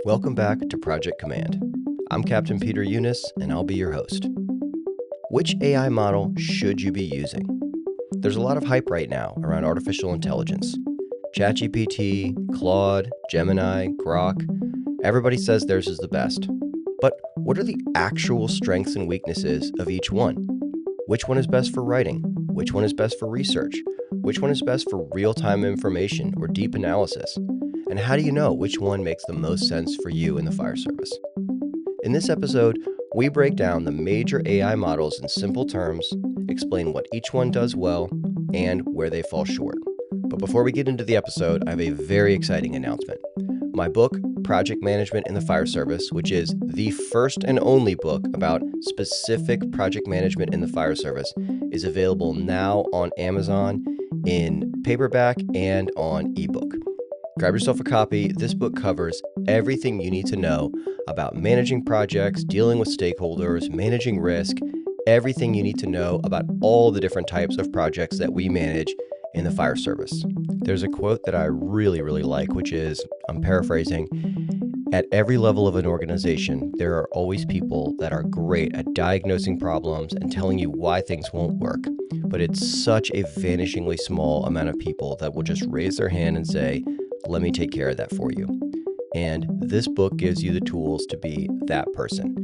Welcome back to Project Command. I'm Captain Peter Eunice, and I'll be your host. Which AI model should you be using? There's a lot of hype right now around artificial intelligence. ChatGPT, Claude, Gemini, Grok, everybody says theirs is the best. But what are the actual strengths and weaknesses of each one? Which one is best for writing? Which one is best for research? Which one is best for real-time information or deep analysis? And how do you know which one makes the most sense for you in the fire service? In this episode, we break down the major AI models in simple terms, explain what each one does well, and where they fall short. But before we get into the episode, I have a very exciting announcement. My book, Project Management in the Fire Service, which is the first and only book about specific project management in the fire service, is available now on Amazon in paperback and on ebook. Grab yourself a copy. This book covers everything you need to know about managing projects, dealing with stakeholders, managing risk, everything you need to know about all the different types of projects that we manage in the fire service. There's a quote that I really like, which is, I'm paraphrasing, at every level of an organization, there are always people that are great at diagnosing problems and telling you why things won't work. But it's such a vanishingly small amount of people that will just raise their hand and say, let me take care of that for you. And this book gives you the tools to be that person.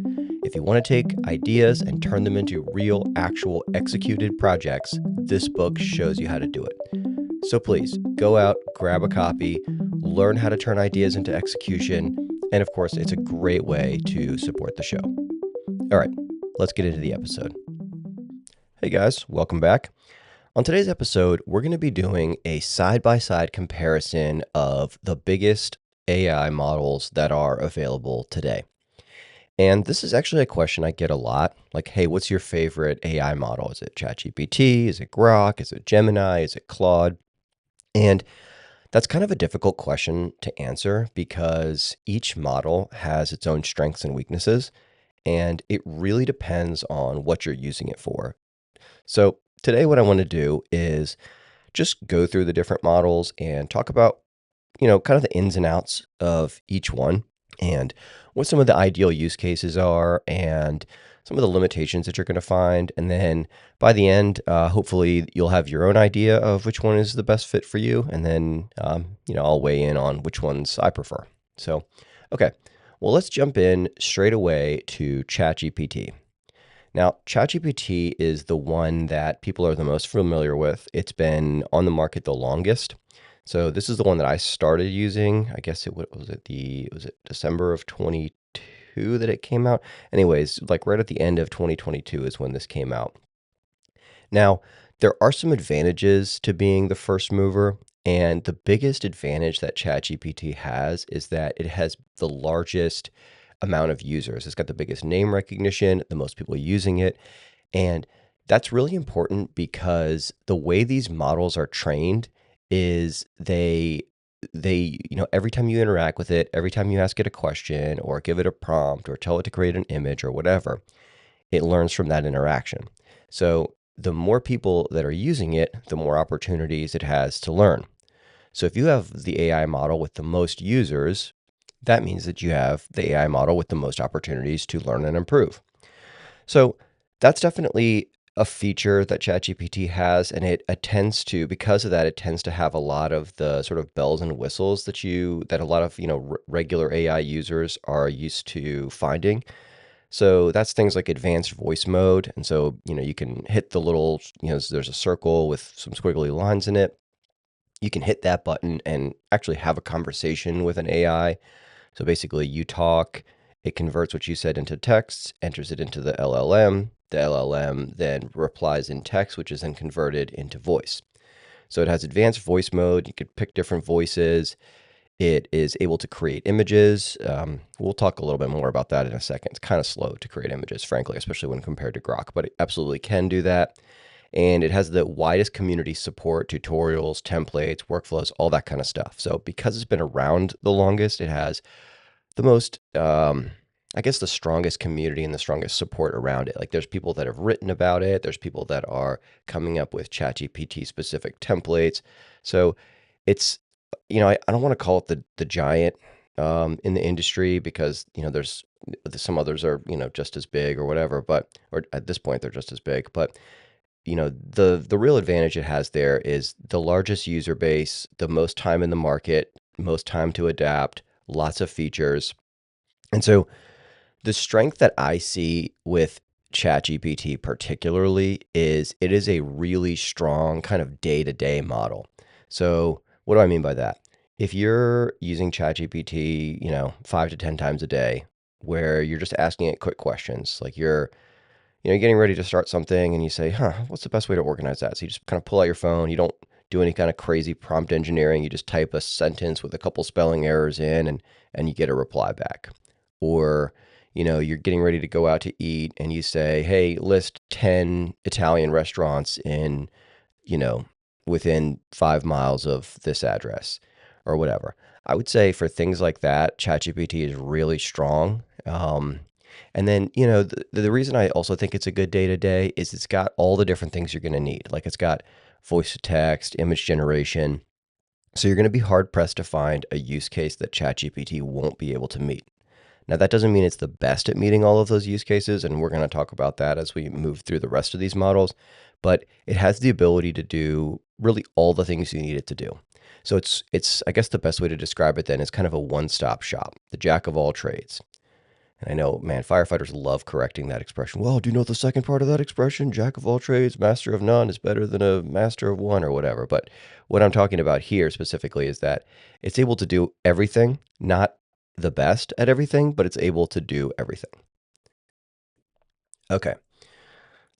If you want to take ideas and turn them into real, actual, executed projects, this book shows you how to do it. So please, go out, grab a copy, learn how to turn ideas into execution, and of course, it's a great way to support the show. All right, let's get into the episode. Hey guys, welcome back. On today's episode, we're going to be doing a side-by-side comparison of the biggest AI models that are available today. And this is actually a question I get a lot, like, hey, what's your favorite AI model? Is it ChatGPT? Is it Grok? Is it Gemini? Is it Claude? And that's kind of a difficult question to answer because each model has its own strengths and weaknesses, and it really depends on what you're using it for. So today what I want to do is just go through the different models and talk about, kind of the ins and outs of each one and what some of the ideal use cases are and some of the limitations that you're going to find. And then by the end, hopefully you'll have your own idea of which one is the best fit for you. And then, I'll weigh in on which ones I prefer. So, okay, well, let's jump in straight away to ChatGPT. Now, ChatGPT is the one that people are the most familiar with. It's been on the market the longest. So this is the one that I started using. I guess was it December of 22 that it came out? Anyways, like right at the end of 2022 is when this came out. Now, there are some advantages to being the first mover, and the biggest advantage that ChatGPT has is that it has the largest amount of users. It's got the biggest name recognition, the most people using it, and that's really important because the way these models are trained is they every time you interact with it, every time you ask it a question or give it a prompt or tell it to create an image or whatever, it learns from that interaction. So the more people that are using it, the more opportunities it has to learn. So if you have the AI model with the most users, that means that you have the AI model with the most opportunities to learn and improve. So that's definitely a feature that ChatGPT has, and because of that, it tends to have a lot of the sort of bells and whistles that a lot of, regular AI users are used to finding. So that's things like advanced voice mode. And so, you can hit the little, there's a circle with some squiggly lines in it. You can hit that button and actually have a conversation with an AI. So basically you talk, it converts what you said into text, enters it into the LLM. The LLM then replies in text, which is then converted into voice. So it has advanced voice mode. You could pick different voices. It is able to create images. We'll talk a little bit more about that in a second. It's kind of slow to create images, frankly, especially when compared to Grok, but it absolutely can do that. And it has the widest community support, tutorials, templates, workflows, all that kind of stuff. So because it's been around the longest, it has the most, the strongest community and the strongest support around it. Like there's people that have written about it. There's people that are coming up with ChatGPT specific templates. So it's, I don't want to call it the giant in the industry because, there's some others are, just as big or whatever, or at this point they're just as big. But, the real advantage it has there is the largest user base, the most time in the market, most time to adapt, lots of features. And so the strength that I see with ChatGPT particularly is it is a really strong kind of day-to-day model. So what do I mean by that? If you're using ChatGPT, 5 to 10 times a day, where you're just asking it quick questions, like you're getting ready to start something and you say, what's the best way to organize that? So you just kind of pull out your phone. You don't do any kind of crazy prompt engineering. You just type a sentence with a couple spelling errors in and you get a reply back. Or, you're getting ready to go out to eat and you say, hey, list 10 Italian restaurants you know, within 5 miles of this address or whatever. I would say for things like that, ChatGPT is really strong. And then, the reason I also think it's a good day to day is it's got all the different things you're going to need. Like it's got voice to text, image generation. So you're going to be hard pressed to find a use case that ChatGPT won't be able to meet. Now, that doesn't mean it's the best at meeting all of those use cases, and we're going to talk about that as we move through the rest of these models, but it has the ability to do really all the things you need it to do. So it's I guess the best way to describe it then is kind of a one-stop shop, the jack of all trades. And I know, man, firefighters love correcting that expression. Well, do you know the second part of that expression? Jack of all trades, master of none is better than a master of one or whatever. But what I'm talking about here specifically is that it's able to do everything, not the best at everything, but it's able to do everything. Okay,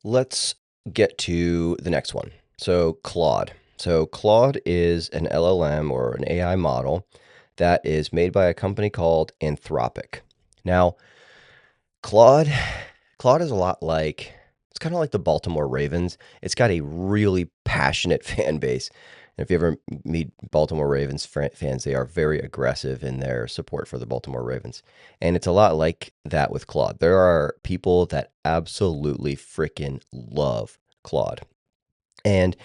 let's get to the next one. So Claude. So Claude is an LLM or an AI model that is made by a company called Anthropic. Now, Claude, Claude is a lot like it's kind of like the Baltimore Ravens. It's got a really passionate fan base. And if you ever meet Baltimore Ravens fans, they are very aggressive in their support for the Baltimore Ravens. And it's a lot like that with Claude. There are people that absolutely freaking love Claude. And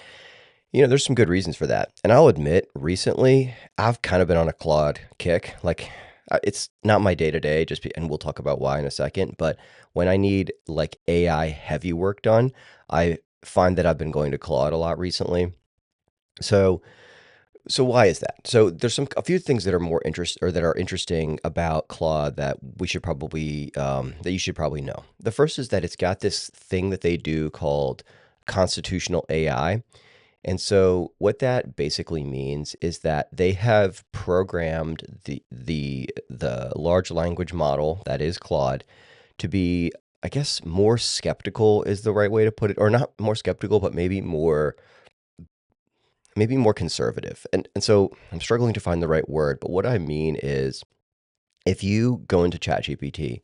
there's some good reasons for that. And I'll admit, recently, I've kind of been on a Claude kick. Like, it's not my day to day, and we'll talk about why in a second. But when I need like AI heavy work done, I find that I've been going to Claude a lot recently. So, so why is that? So there's a few things that are that are interesting about Claude that that you should probably know. The first is that it's got this thing that they do called constitutional AI. And so what that basically means is that they have programmed the large language model that is Claude to be, I guess, more skeptical is the right way to put it, or not more skeptical, but maybe more conservative. And so I'm struggling to find the right word, but what I mean is if you go into ChatGPT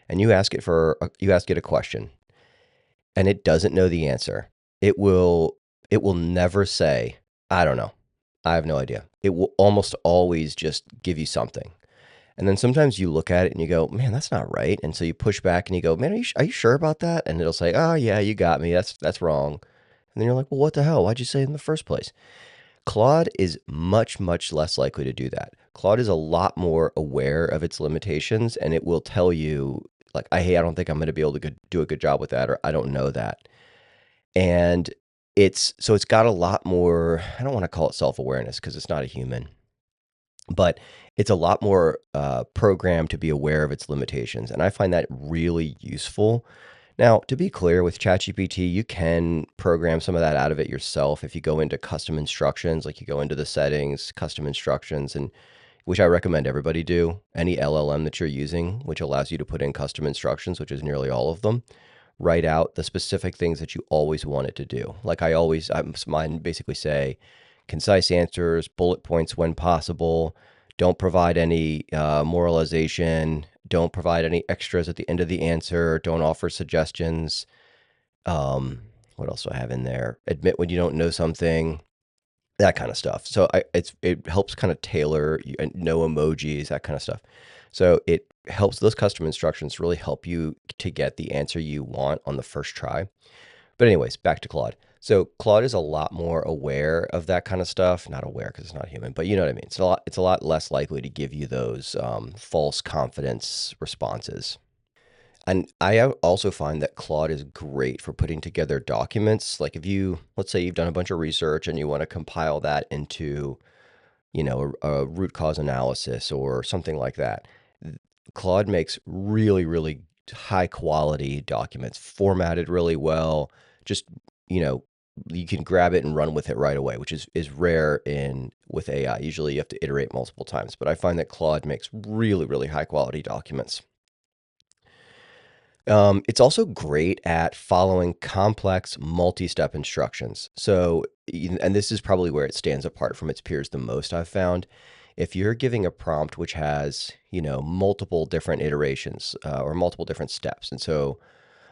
and you ask it a question and it doesn't know the answer, it will never say, I don't know. I have no idea. It will almost always just give you something. And then sometimes you look at it and you go, man, that's not right. And so you push back and you go, man, are you sure about that? And it'll say, oh yeah, you got me. That's wrong. And then you're like, well, what the hell? Why'd you say it in the first place? Claude is much, much less likely to do that. Claude is a lot more aware of its limitations and it will tell you, like, hey, I don't think I'm going to be able to do a good job with that, or I don't know that. And it's got a lot more, I don't want to call it self-awareness because it's not a human, but it's a lot more programmed to be aware of its limitations. And I find that really useful. Now, to be clear, with ChatGPT, you can program some of that out of it yourself if you go into custom instructions, like you go into the settings, custom instructions, and which I recommend everybody do. Any LLM that you're using, which allows you to put in custom instructions, which is nearly all of them, write out the specific things that you always want it to do. Like mine basically say concise answers, bullet points when possible, don't provide any moralization, don't provide any extras at the end of the answer, don't offer suggestions. What else do I have in there? Admit when you don't know something, that kind of stuff. So it helps kind of tailor and no emojis, that kind of stuff. So it helps those custom instructions really help you to get the answer you want on the first try. But anyways, back to Claude. So Claude is a lot more aware of that kind of stuff. Not aware because it's not human, but you know what I mean. It's a lot less likely to give you those false confidence responses. And also find that Claude is great for putting together documents. Like if you, let's say you've done a bunch of research and you want to compile that into, a root cause analysis or something like that. Claude makes really, really high quality documents, formatted really well. Just, you know, you can grab it and run with it right away, which is rare in with AI. Usually you have to iterate multiple times, but I find that Claude makes really, really high quality documents. It's also great at following complex multi-step instructions. So, and this is probably where it stands apart from its peers the most, I've found. If you're giving a prompt which has, multiple different iterations or multiple different steps. And so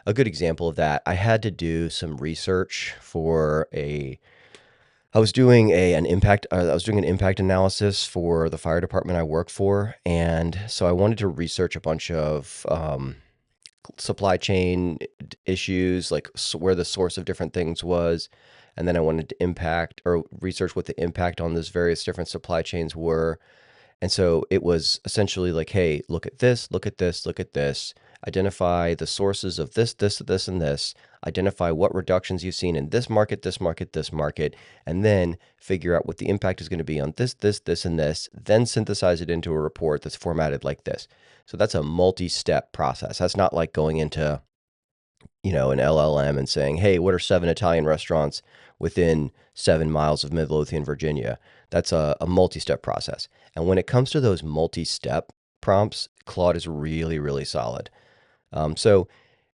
a good example of that, I had to do some research for I was doing an impact analysis for the fire department I work for. And so I wanted to research a bunch of, supply chain issues, like where the source of different things was. And then I wanted to impact or research what the impact on those various different supply chains were. And so it was essentially like, hey, look at this, look at this, look at this, identify the sources of this, this, and this, identify what reductions you've seen in this market, this market, this market, and then figure out what the impact is going to be on this, and this, then synthesize it into a report that's formatted like this. So that's a multi-step process. That's not like going into, an LLM and saying, hey, what are 7 Italian restaurants within 7 miles of Midlothian, Virginia? That's a multi-step process. And when it comes to those multi-step prompts, Claude is really, really solid. So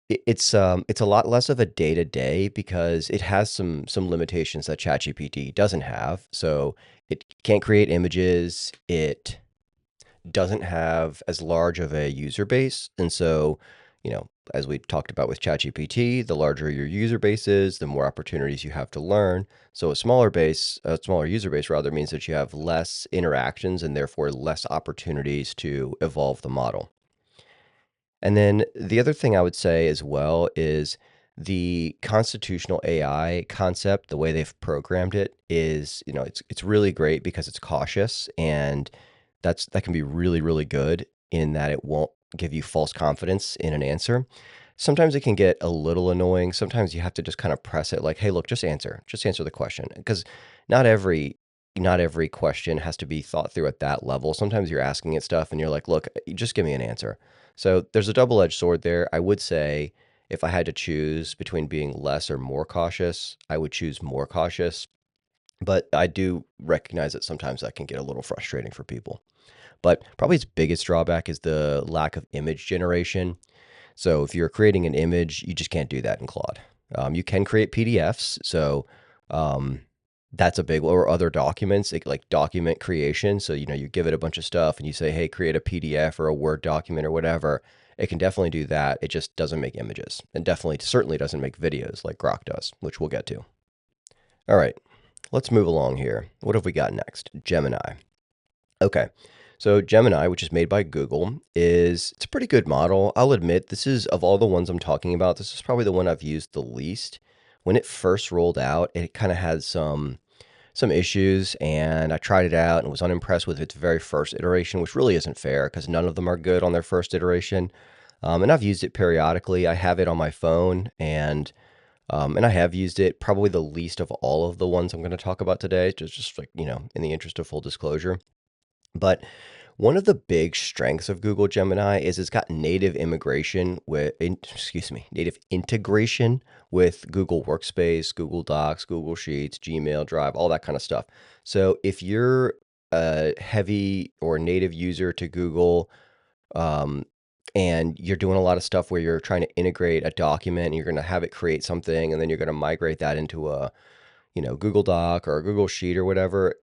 it's a lot less of a day to day because it has some limitations that ChatGPT doesn't have. So it can't create images. It doesn't have as large of a user base. And so, as we talked about with ChatGPT, the larger your user base is, the more opportunities you have to learn. So a smaller user base rather means that you have less interactions and therefore less opportunities to evolve the model. And then the other thing I would say as well is the constitutional AI concept, the way they've programmed it is, it's really great because it's cautious and that can be really, really good in that it won't give you false confidence in an answer. Sometimes it can get a little annoying. Sometimes you have to just kind of press it like, hey, look, just answer the question. Because not every not every question has to be thought through at that level. Sometimes you're asking it stuff and you're like, look, just give me an answer. So there's a double-edged sword there. I would say if I had to choose between being less or more cautious, I would choose more cautious. But I do recognize that sometimes that can get a little frustrating for people. But probably its biggest drawback is the lack of image generation. So if you're creating an image, you just can't do that in Claude. You can create PDFs, so um, that's a big, or other documents, like document creation. So you give it a bunch of stuff and you say, hey, create a PDF or a Word document or whatever. It can definitely do that. It just doesn't make images, and certainly doesn't make videos like Grok does, which we'll get to. All right, let's move along here. What have we got next? Gemini. Okay. So Gemini, which is made by Google, it's a pretty good model. I'll admit this is of all the ones I'm talking about, this is probably the one I've used the least. When it first rolled out, it kind of had some issues and I tried it out and was unimpressed with its very first iteration, which really isn't fair because none of them are good on their first iteration. And I've used it periodically. I have it on my phone and I have used it probably the least of all of the ones I'm going to talk about today, just like, in the interest of full disclosure. But one of the big strengths of Google Gemini is it's got native integration with Google Workspace, Google Docs, Google Sheets, Gmail, Drive, all that kind of stuff. So if you're a heavy or native user to Google, um, and you're doing a lot of stuff where you're trying to integrate a document and you're going to have it create something and then you're going to migrate that into a Google Doc or a Google Sheet or whatever,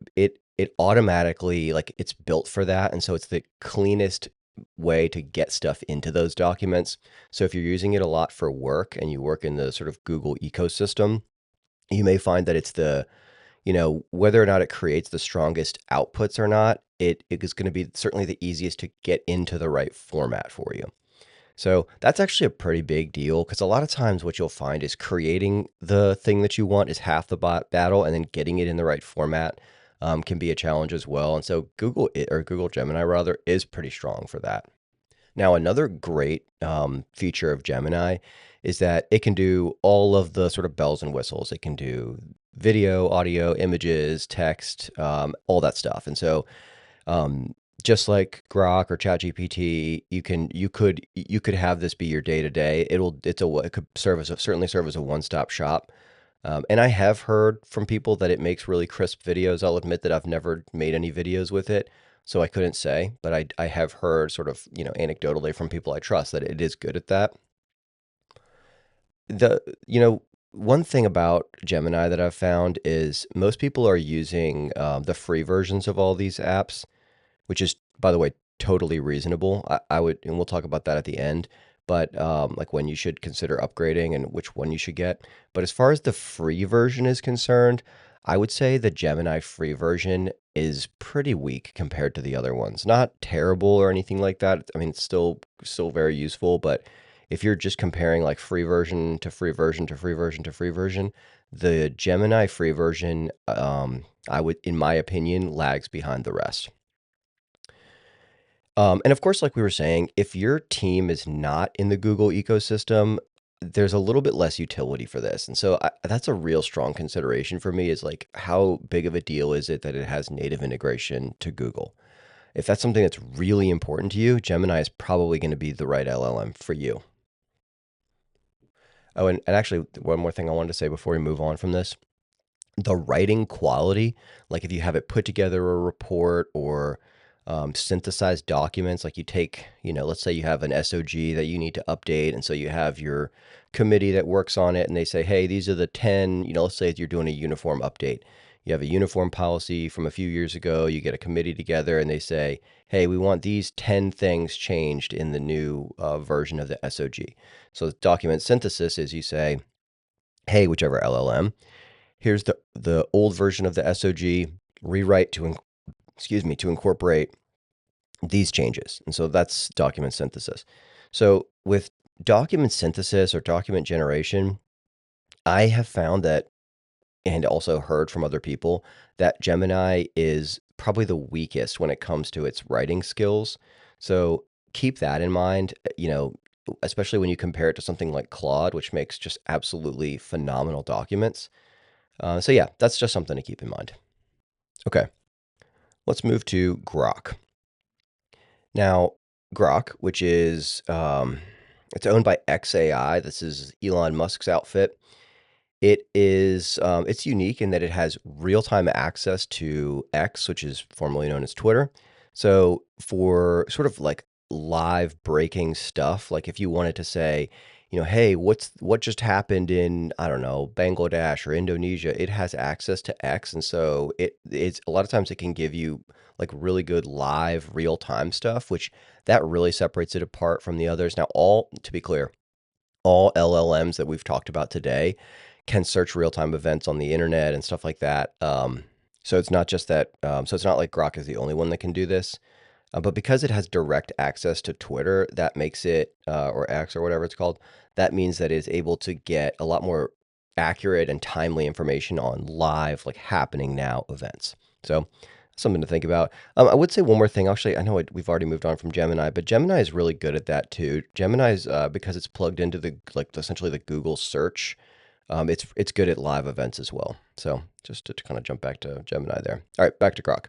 it automatically, like, it's built for that. And so it's the cleanest way to get stuff into those documents. So if you're using it a lot for work and you work in the sort of Google ecosystem, you may find that it's whether or not it creates the strongest outputs or not, it is going to be certainly the easiest to get into the right format for you. So that's actually a pretty big deal because a lot of times what you'll find is creating the thing that you want is half the battle, and then getting it in the right format can be a challenge as well. And so Google Gemini rather is pretty strong for that. Now, another great feature of Gemini is that it can do all of the sort of bells and whistles. It can do video, audio, images, text, all that stuff. And so um, just like Grok or ChatGPT, you could have this be your day to day. It could certainly serve as a one-stop shop. And I have heard from people that it makes really crisp videos. I'll admit that I've never made any videos with it, so I couldn't say, but I have heard sort of, anecdotally from people I trust that it is good at that. The, you know, One thing about Gemini that I've found is most people are using the free versions of all these apps, which is, by the way, totally reasonable. I would, and we'll talk about that at the end, but like when you should consider upgrading and which one you should get. But as far as the free version is concerned, I would say the Gemini free version is pretty weak compared to the other ones. Not terrible or anything like that. I mean, it's still very useful, but if you're just comparing like free version to free version to free version to free version, the Gemini free version, I would, in my opinion, lags behind the rest. And of course, like we were saying, if your team is not in the Google ecosystem, there's a little bit less utility for this. And so that's a real strong consideration for me is like, how big of a deal is it that it has native integration to Google? If that's something that's really important to you, Gemini is probably going to be the right LLM for you. Oh, and actually, one more thing I wanted to say before we move on from this, the writing quality, like if you have it put together a report or synthesized documents, like you take, let's say you have an SOG that you need to update. And so you have your committee that works on it and they say, hey, these are the 10, let's say you're doing a uniform update. You have a uniform policy from a few years ago. You get a committee together and they say, hey, we want these 10 things changed in the new version of the SOG. So the document synthesis is you say, hey, whichever LLM, here's the old version of the SOG, rewrite to incorporate these changes. And so that's document synthesis. So with document synthesis or document generation, I have found that, and also heard from other people, that Gemini is probably the weakest when it comes to its writing skills. So keep that in mind, especially when you compare it to something like Claude, which makes just absolutely phenomenal documents. So yeah, that's just something to keep in mind. Okay, let's move to Grok. Now, Grok, which is it's owned by XAI. This is Elon Musk's outfit. It's unique in that it has real-time access to X, which is formerly known as Twitter. So for sort of like live breaking stuff, like if you wanted to say, hey, what just happened in, I don't know, Bangladesh or Indonesia, it has access to X. And so it's a lot of times it can give you like really good live real-time stuff, which that really separates it apart from the others. Now, to be clear, all LLMs that we've talked about today can search real-time events on the internet and stuff like that. So it's not just that. So it's not like Grok is the only one that can do this. But because it has direct access to Twitter, that makes it, or X or whatever it's called, that means that it's able to get a lot more accurate and timely information on live, like happening now events. So something to think about. I would say one more thing. Actually, I know we've already moved on from Gemini, but Gemini is really good at that too. Gemini's because it's plugged into essentially the Google search. It's good at live events as well. So just to kind of jump back to Gemini there. All right, back to Grok.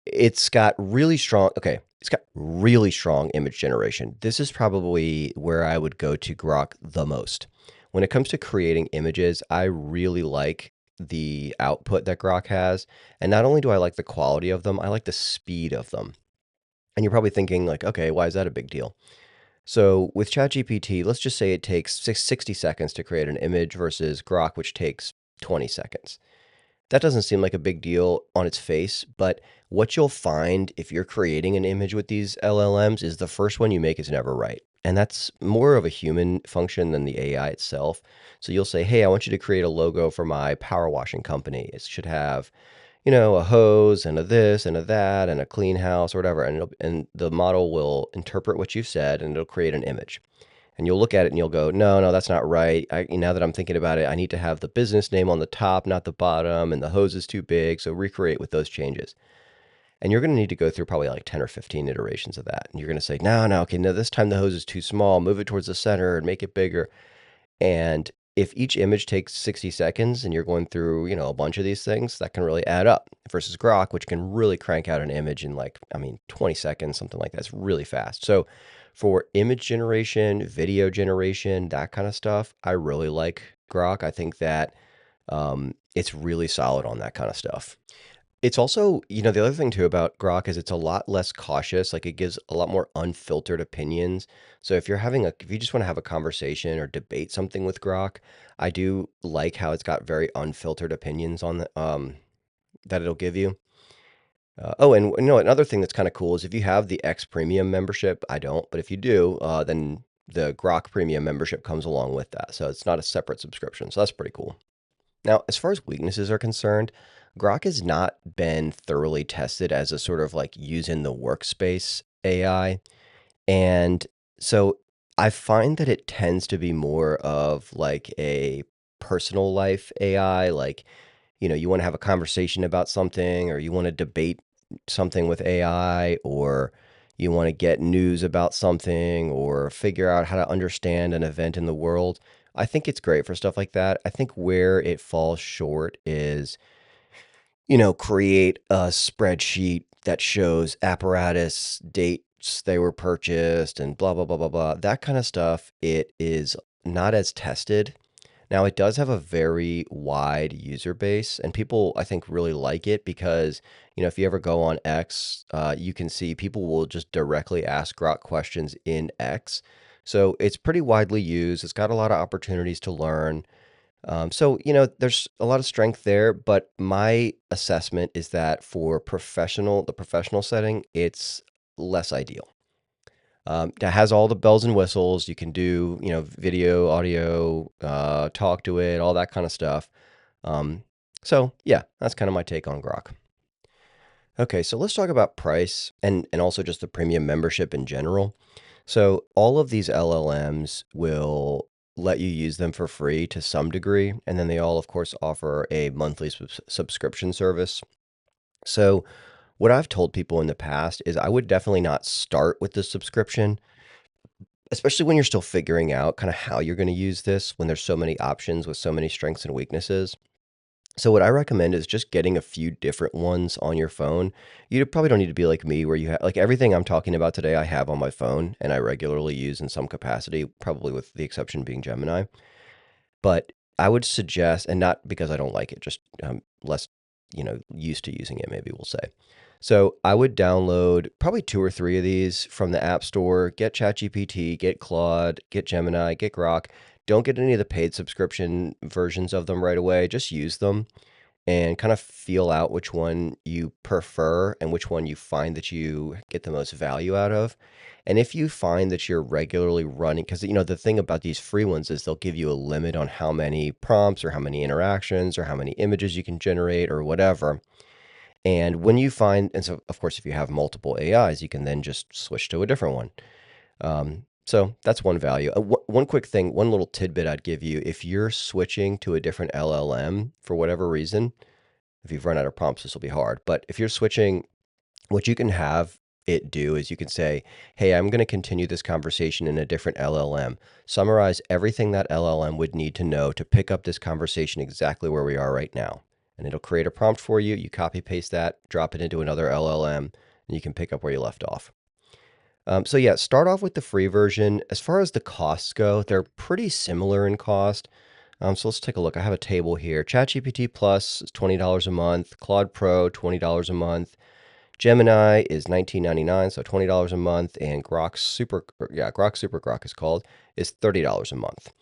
It's got really strong. Okay, it's got really strong image generation. This is probably where I would go to Grok the most. When it comes to creating images, I really like the output that Grok has. And not only do I like the quality of them, I like the speed of them. And you're probably thinking like, okay, why is that a big deal? So with ChatGPT, let's just say it takes 60 seconds to create an image versus Grok, which takes 20 seconds. That doesn't seem like a big deal on its face, but what you'll find if you're creating an image with these LLMs is the first one you make is never right. And that's more of a human function than the AI itself. So you'll say, hey, I want you to create a logo for my power washing company. It should have, a hose and a this and a that and a clean house or whatever. And the model will interpret what you've said and it'll create an image. And you'll look at it and you'll go, no, no, that's not right. Now that I'm thinking about it, I need to have the business name on the top, not the bottom, and the hose is too big. So recreate with those changes. And you're going to need to go through probably like 10 or 15 iterations of that. And you're going to say, no, no, okay, no, this time the hose is too small. Move it towards the center and make it bigger. And if each image takes 60 seconds and you're going through, a bunch of these things, that can really add up versus Grok, which can really crank out an image in 20 seconds, something like that. It's really fast. So for image generation, video generation, that kind of stuff, I really like Grok. I think that it's really solid on that kind of stuff. It's also, the other thing too about Grok is it's a lot less cautious. Like it gives a lot more unfiltered opinions. So if you just want to have a conversation or debate something with Grok, I do like how it's got very unfiltered opinions on that it'll give you. And another thing that's kind of cool is if you have the X Premium membership, I don't, but if you do, then the Grok Premium membership comes along with that. So it's not a separate subscription. So that's pretty cool. Now, as far as weaknesses are concerned, Grok has not been thoroughly tested as a sort of like use in the workspace AI. And so I find that it tends to be more of like a personal life AI. Like, you want to have a conversation about something or you want to debate something with AI or you want to get news about something or figure out how to understand an event in the world. I think it's great for stuff like that. I think where it falls short is, create a spreadsheet that shows apparatus, dates they were purchased, and blah, blah, blah, blah, blah. That kind of stuff, it is not as tested. Now, it does have a very wide user base, and people, I think, really like it because, if you ever go on X, you can see people will just directly ask Grok questions in X. So it's pretty widely used. It's got a lot of opportunities to learn. There's a lot of strength there, but my assessment is that for the professional setting, it's less ideal. It has all the bells and whistles. You can do, video, audio, talk to it, all that kind of stuff. So yeah, that's kind of my take on Grok. Okay, so let's talk about price and also just the premium membership in general. So all of these LLMs will let you use them for free to some degree, and then they all, of course, offer a monthly subscription service. So what I've told people in the past is I would definitely not start with the subscription, especially when you're still figuring out kind of how you're going to use this when there's so many options with so many strengths and weaknesses. So what I recommend is just getting a few different ones on your phone. You probably don't need to be like me where you have like everything I'm talking about today I have on my phone and I regularly use in some capacity, probably with the exception being Gemini. But I would suggest, and not because I don't like it, just less, used to using it, maybe we'll say. So I would download probably 2 or 3 of these from the App Store, get ChatGPT, get Claude, get Gemini, get Grok. Don't get any of the paid subscription versions of them right away. Just use them and kind of feel out which one you prefer and which one you find that you get the most value out of. And if you find that you're regularly running, because the thing about these free ones is they'll give you a limit on how many prompts or how many interactions or how many images you can generate or whatever. And when you find, and so of course, if you have multiple AIs, you can then just switch to a different one. So that's one value. One quick thing, one little tidbit I'd give you, if you're switching to a different LLM for whatever reason, if you've run out of prompts, this will be hard. But if you're switching, what you can have it do is you can say, hey, I'm going to continue this conversation in a different LLM. Summarize everything that LLM would need to know to pick up this conversation exactly where we are right now. And it'll create a prompt for you. You copy paste that, drop it into another LLM, and you can pick up where you left off. So yeah, start off with the free version. As far as the costs go, they're pretty similar in cost. So let's take a look. I have a table here. ChatGPT Plus is $20 a month. Claude Pro, $20 a month. Gemini is $19.99, so $20 a month. And Grok Super Grok is called, is $30 a month.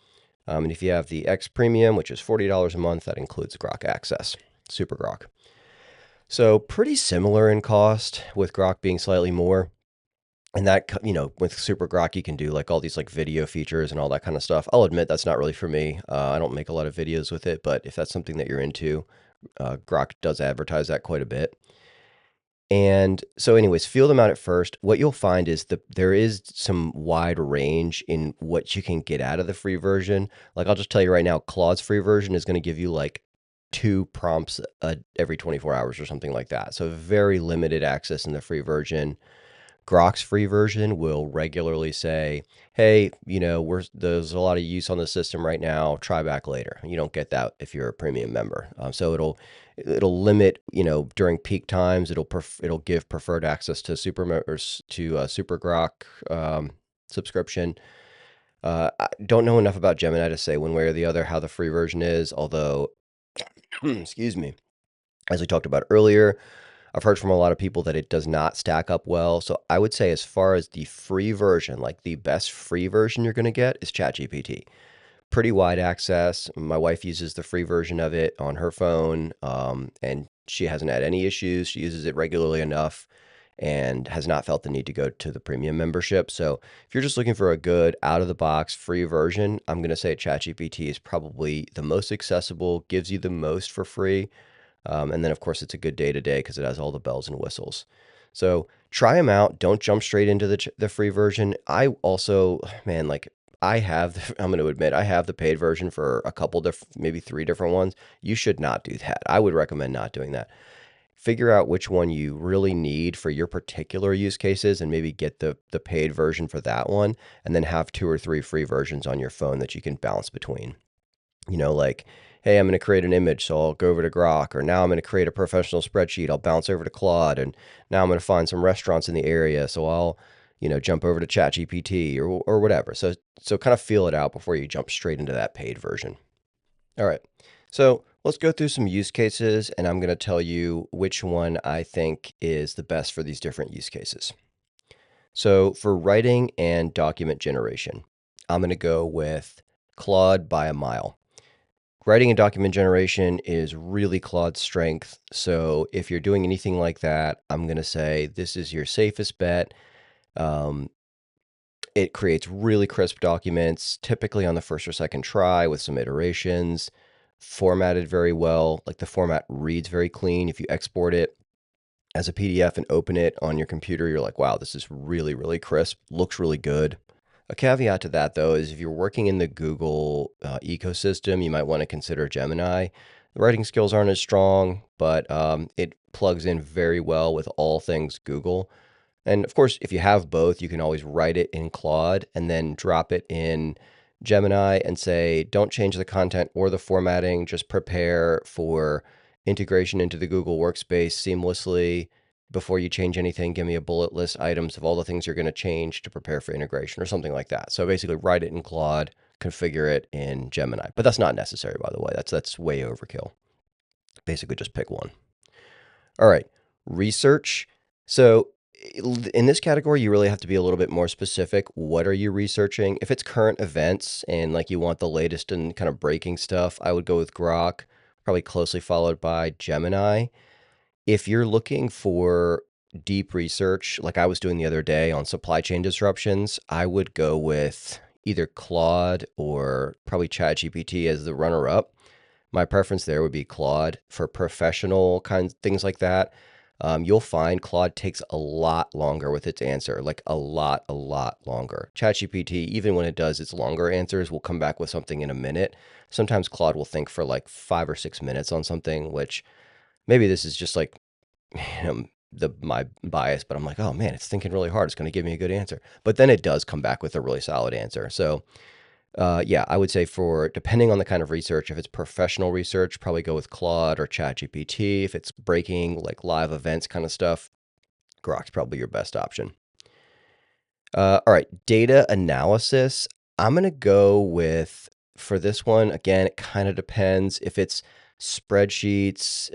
And if you have the X Premium, which is $40 a month, that includes Grok Access, Super Grok. So pretty similar in cost, with Grok being slightly more. And that, with Super Grok, you can do like all these like video features and all that kind of stuff. I'll admit that's not really for me. I don't make a lot of videos with it, but if that's something that you're into, Grok does advertise that quite a bit. And so, anyways, feel them out at first. What you'll find is there is some wide range in what you can get out of the free version. Like, I'll just tell you right now, Claude's free version is going to give you like 2 prompts every 24 hours or something like that. So, very limited access in the free version. Grok's free version will regularly say, hey, there's a lot of use on the system right now. Try back later. You don't get that if you're a premium member. So it'll limit, during peak times. It'll give preferred access to super members to Super Grok subscription. I don't know enough about Gemini to say one way or the other how the free version is, although, excuse me, as we talked about earlier, I've heard from a lot of people that it does not stack up well. So I would say, as far as the free version, like the best free version you're going to get is ChatGPT. Pretty wide access. My wife uses the free version of it on her phone, and she hasn't had any issues. She uses it regularly enough and has not felt the need to go to the premium membership. So if you're just looking for a good out of the box free version, I'm going to say ChatGPT is probably the most accessible, gives you the most for free. And then, of course, it's a good day to day because it has all the bells and whistles. So try them out. Don't jump straight into the free version. I also, man, like I'm going to admit, I have the paid version for a couple different, maybe 3 different ones. You should not do that. I would recommend not doing that. Figure out which one you really need for your particular use cases and maybe get the paid version for that one, and then have 2 or 3 free versions on your phone that you can bounce between. Like, hey, I'm going to create an image, so I'll go over to Grok, or now I'm going to create a professional spreadsheet, I'll bounce over to Claude, and now I'm going to find some restaurants in the area, so I'll, jump over to ChatGPT or whatever. So kind of feel it out before you jump straight into that paid version. All right. So let's go through some use cases, and I'm going to tell you which one I think is the best for these different use cases. So for writing and document generation, I'm going to go with Claude by a mile. Writing and document generation is really Claude's strength. So if you're doing anything like that, I'm going to say this is your safest bet. It creates really crisp documents, typically on the first or second try with some iterations, formatted very well. Like, the format reads very clean. If you export it as a PDF and open it on your computer, you're like, wow, this is really, really crisp, looks really good. A caveat to that, though, is if you're working in the Google ecosystem, you might want to consider Gemini. The writing skills aren't as strong, but it plugs in very well with all things Google. And of course, if you have both, you can always write it in Claude and then drop it in Gemini and say, don't change the content or the formatting, just prepare for integration into the Google workspace seamlessly. Before you change anything, give me a bullet list items of all the things you're going to change to prepare for integration, or something like that. So basically, write it in Claude, configure it in Gemini. But that's not necessary, by the way. That's way overkill. Basically, just pick one. All right, research. So in this category, you really have to be a little bit more specific. What are you researching? If it's current events and like you want the latest and kind of breaking stuff, I would go with Grok, probably closely followed by Gemini. If you're looking for deep research, like I was doing the other day on supply chain disruptions, I would go with either Claude or probably ChatGPT as the runner-up. My preference there would be Claude for professional kinds things like that. You'll find Claude takes a lot longer with its answer, like a lot longer. ChatGPT, even when it does its longer answers, will come back with something in a minute. Sometimes Claude will think for like 5 or 6 minutes on something, which maybe this is just like, my bias, but I'm like, oh man, it's thinking really hard. It's going to give me a good answer. But then it does come back with a really solid answer. So yeah, I would say, for depending on the kind of research, if it's professional research, probably go with Claude or ChatGPT. If it's breaking, like live events kind of stuff, Grok's probably your best option. All right, data analysis. I'm going to go with, for this one, again, it kind of depends. If it's spreadsheets,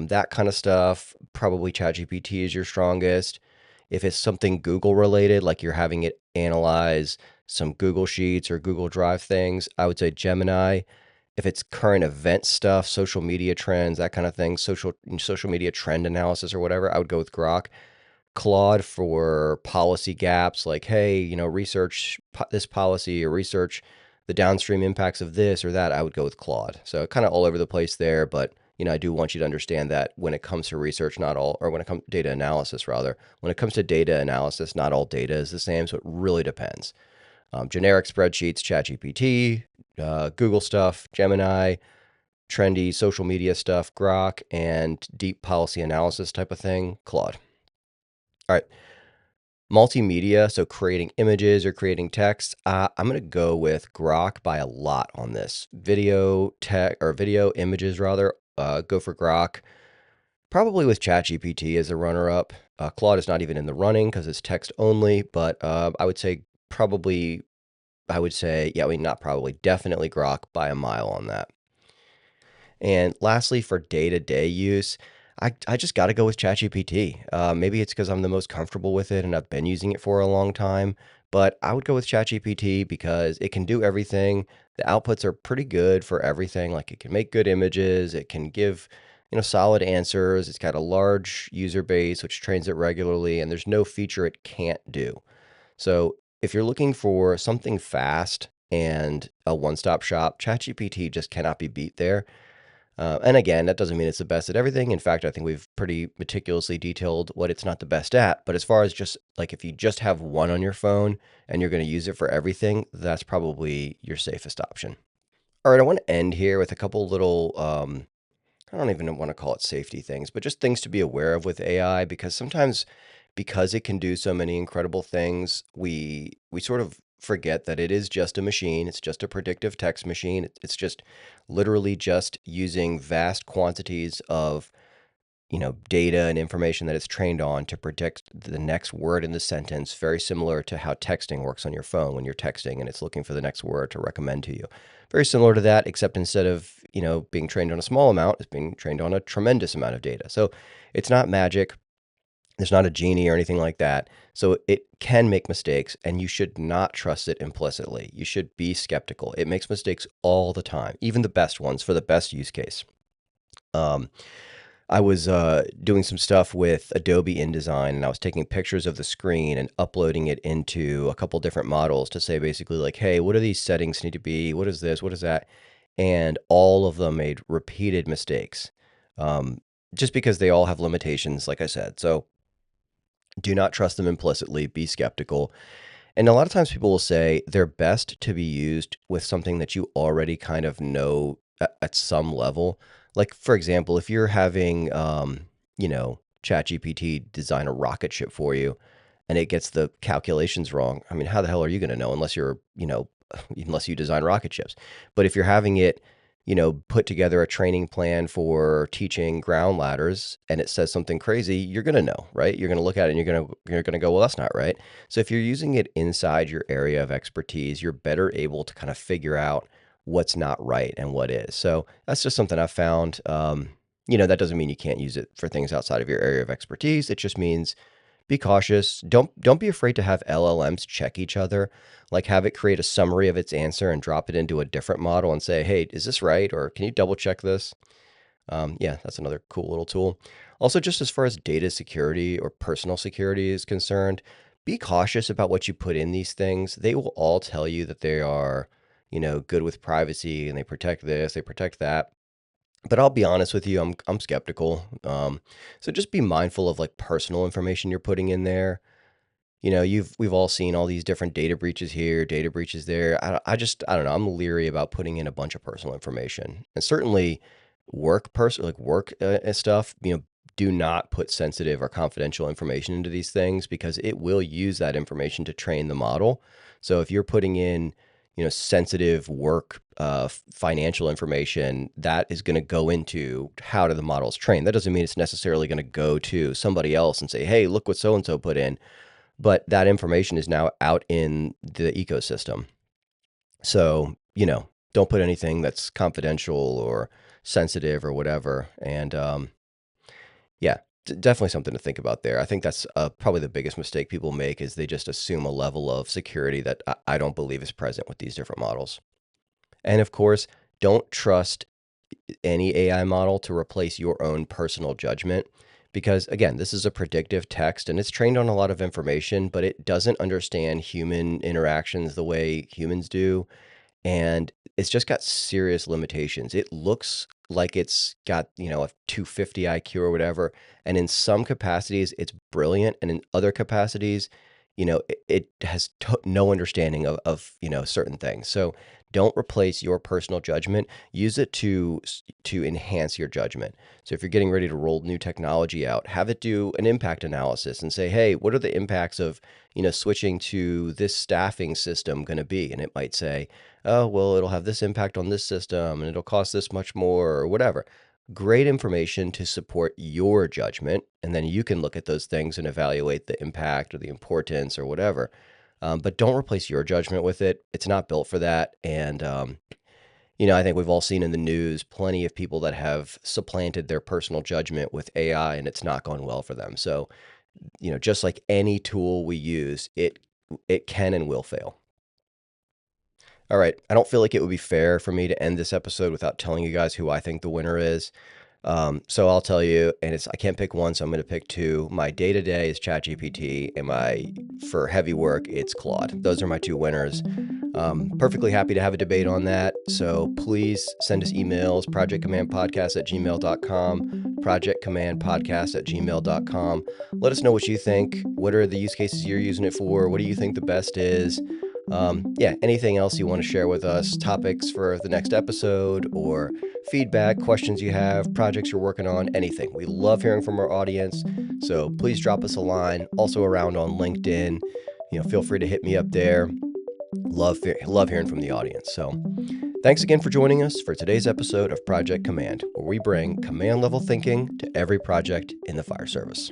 that kind of stuff, probably ChatGPT is your strongest. If it's something Google related, like you're having it analyze some Google Sheets or Google Drive things, I would say Gemini. If it's current event stuff, social media trends, that kind of thing, social media trend analysis or whatever, I would go with Grok. Claude for policy gaps, like, hey, research this policy or research the downstream impacts of this or that, I would go with Claude. So kind of all over the place there, but I do want you to understand that when it comes to research, not all, or when it comes data analysis, rather, when it comes to data analysis, not all data is the same. So it really depends. Generic spreadsheets, ChatGPT, Google stuff, Gemini, trendy social media stuff, Grok, and deep policy analysis type of thing, Claude. All right. Multimedia, so creating images or creating text, I'm going to go with Grok by a lot on this. Video, video images rather, go for Grok. Probably with ChatGPT as a runner-up. Claude is not even in the running because it's text only, but I would say not probably, definitely Grok by a mile on that. And lastly, for day-to-day use, I just got to go with ChatGPT. Maybe it's because I'm the most comfortable with it and I've been using it for a long time, but I would go with ChatGPT because it can do everything. The outputs are pretty good for everything. Like it can make good images, it can give, solid answers. It's got a large user base which trains it regularly, and there's no feature it can't do. So if you're looking for something fast and a one-stop shop, ChatGPT just cannot be beat there. And again, that doesn't mean it's the best at everything. In fact, I think we've pretty meticulously detailed what it's not the best at. But as far as just like if you just have one on your phone and you're going to use it for everything, that's probably your safest option. All right, I want to end here with a couple little, I don't even want to call it safety things, but just things to be aware of with AI, because sometimes because it can do so many incredible things, we sort of forget that it is just a machine. It's just a predictive text machine. It's just literally just using vast quantities of data and information that it's trained on to predict the next word in the sentence, very similar to how texting works on your phone when you're texting and it's looking for the next word to recommend to you. Very similar to that, except instead of, being trained on a small amount, it's being trained on a tremendous amount of data. So it's not magic. There's not a genie or anything like that. So it can make mistakes, and you should not trust it implicitly. You should be skeptical. It makes mistakes all the time, even the best ones for the best use case. I was doing some stuff with Adobe InDesign, and I was taking pictures of the screen and uploading it into a couple different models to say basically like, hey, what do these settings need to be? What is this? What is that? And all of them made repeated mistakes, just because they all have limitations, like I said. So do not trust them implicitly. Be skeptical. And a lot of times people will say they're best to be used with something that you already kind of know at some level. Like, for example, if you're having, ChatGPT design a rocket ship for you and it gets the calculations wrong, I mean, how the hell are you going to know unless you're, unless you design rocket ships? But if you're having it, put together a training plan for teaching ground ladders and it says something crazy, you're going to know, right? You're going to look at it and you're going to go, well, that's not right. So if you're using it inside your area of expertise, you're better able to kind of figure out what's not right and what is. So that's just something I've found. That doesn't mean you can't use it for things outside of your area of expertise. It just means be cautious. Don't be afraid to have LLMs check each other. Like have it create a summary of its answer and drop it into a different model and say, hey, is this right? Or can you double check this? Yeah, that's another cool little tool. Also, just as far as data security or personal security is concerned, be cautious about what you put in these things. They will all tell you that they are, good with privacy and they protect this, they protect that. But I'll be honest with you, I'm skeptical. So just be mindful of like personal information you're putting in there. We've all seen all these different data breaches here, data breaches there. I don't know. I'm leery about putting in a bunch of personal information, and certainly work and stuff. Do not put sensitive or confidential information into these things because it will use that information to train the model. So if you're putting in sensitive work, financial information, that is going to go into how do the models train. That doesn't mean it's necessarily going to go to somebody else and say, hey, look what so-and-so put in. But that information is now out in the ecosystem. So, don't put anything that's confidential or sensitive or whatever. And yeah, definitely something to think about there. I think that's probably the biggest mistake people make is they just assume a level of security that I don't believe is present with these different models. And of course, don't trust any AI model to replace your own personal judgment. Because again, this is a predictive text and it's trained on a lot of information, but it doesn't understand human interactions the way humans do. And it's just got serious limitations. It looks like it's got, a 250 IQ or whatever. And in some capacities, it's brilliant. And in other capacities, it has no understanding of certain things. So don't replace your personal judgment. Use it to enhance your judgment. So if you're getting ready to roll new technology out, have it do an impact analysis and say, hey, what are the impacts of, switching to this staffing system going to be? And it might say, oh, well, it'll have this impact on this system and it'll cost this much more or whatever. Great information to support your judgment. And then you can look at those things and evaluate the impact or the importance or whatever. But don't replace your judgment with it. It's not built for that. And, I think we've all seen in the news plenty of people that have supplanted their personal judgment with AI and it's not gone well for them. So, just like any tool we use, it can and will fail. All right. I don't feel like it would be fair for me to end this episode without telling you guys who I think the winner is. So I'll tell you, and I can't pick one, so I'm going to pick two. My day to day is ChatGPT, and for heavy work, it's Claude. Those are my two winners. Perfectly happy to have a debate on that. So please send us emails, projectcommandpodcast@gmail.com, projectcommandpodcast@gmail.com. Let us know what you think. What are the use cases you're using it for? What do you think the best is? Anything else you want to share with us, topics for the next episode, or feedback, questions you have, projects you're working on, anything. We love hearing from our audience, so please drop us a line. Also around on LinkedIn, feel free to hit me up there. Love hearing from the audience. So thanks again for joining us for today's episode of Project Command, where we bring command level thinking to every project in the fire service.